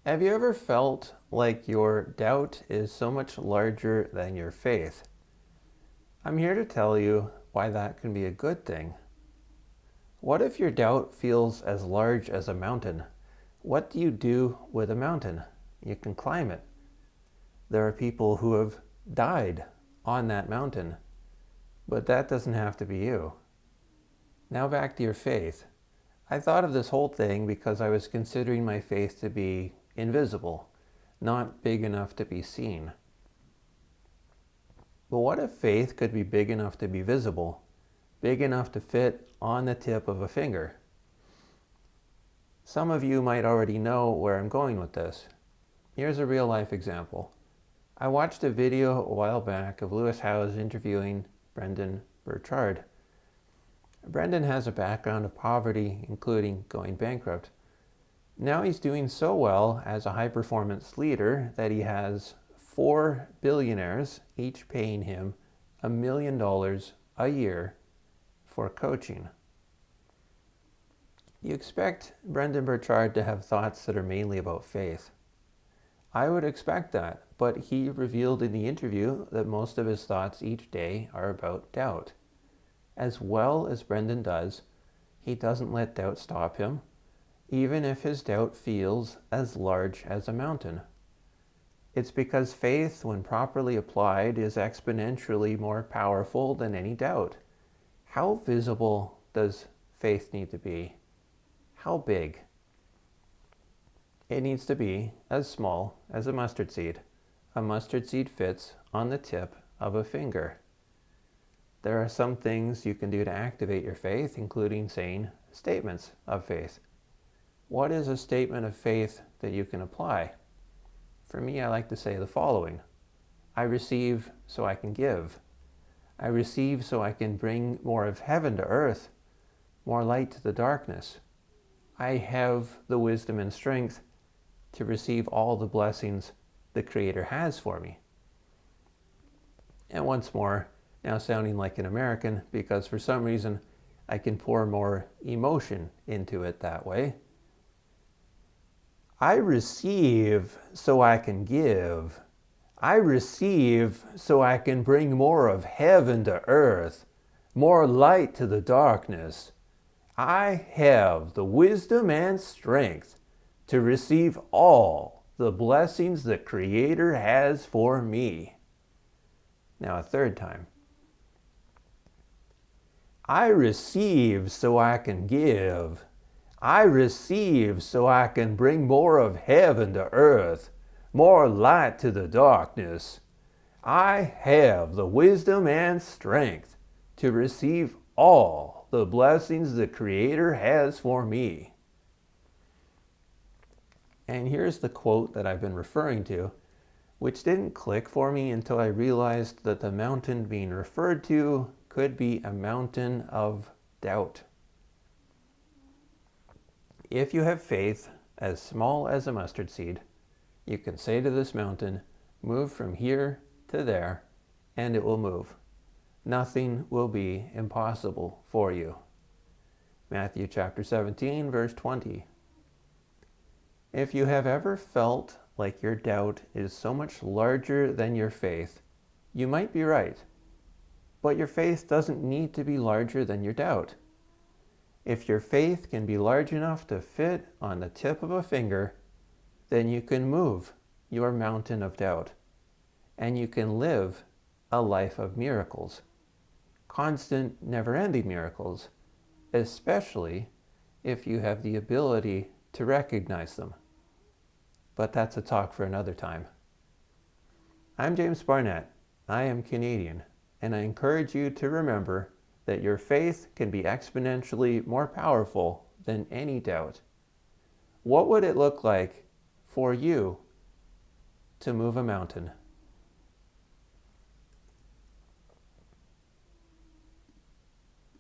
Have you ever felt like your doubt is so much larger than your faith? I'm here to tell you why that can be a good thing. What if your doubt feels as large as a mountain? What do you do with a mountain? You can climb it. There are people who have died on that mountain, but that doesn't have to be you. Now back to your faith. I thought of this whole thing because I was considering my faith to be invisible, not big enough to be seen. But what if faith could be big enough to be visible, big enough to fit on the tip of a finger? Some of you might already know where I'm going with this. Here's a real life example. I watched a video a while back of Lewis Howes interviewing Brendon Burchard. Brendon has a background of poverty, including going bankrupt. Now he's doing so well as a high-performance leader that he has 4 billionaires, each paying him $1 million a year for coaching. You expect Brendon Burchard to have thoughts that are mainly about faith. I would expect that, but he revealed in the interview that most of his thoughts each day are about doubt. As well as Brendon does, he doesn't let doubt stop him, even if his doubt feels as large as a mountain. It's because faith, when properly applied, is exponentially more powerful than any doubt. How visible does faith need to be? How big? It needs to be as small as a mustard seed. A mustard seed fits on the tip of a finger. There are some things you can do to activate your faith, including saying statements of faith. What is a statement of faith that you can apply? For me, I like to say the following. I receive so I can give. I receive so I can bring more of heaven to earth, more light to the darkness. I have the wisdom and strength to receive all the blessings the Creator has for me. And once more, now sounding like an American, because for some reason I can pour more emotion into it that way. I receive so I can give. I receive so I can bring more of heaven to earth, more light to the darkness. I have the wisdom and strength to receive all the blessings the Creator has for me. Now a third time. I receive so I can give. I receive so I can bring more of heaven to earth, more light to the darkness. I have the wisdom and strength to receive all the blessings the Creator has for me. And here's the quote that I've been referring to, which didn't click for me until I realized that the mountain being referred to could be a mountain of doubt. If you have faith as small as a mustard seed, you can say to this mountain, move from here to there, and it will move. Nothing will be impossible for you. Matthew chapter 17, verse 20. If you have ever felt like your doubt is so much larger than your faith, you might be right. But your faith doesn't need to be larger than your doubt. If your faith can be large enough to fit on the tip of a finger, then you can move your mountain of doubt, and you can live a life of miracles. Constant, never-ending miracles, especially if you have the ability to recognize them. But that's a talk for another time. I'm James Barnett. I am Canadian, and I encourage you to remember that your faith can be exponentially more powerful than any doubt. What would it look like for you to move a mountain?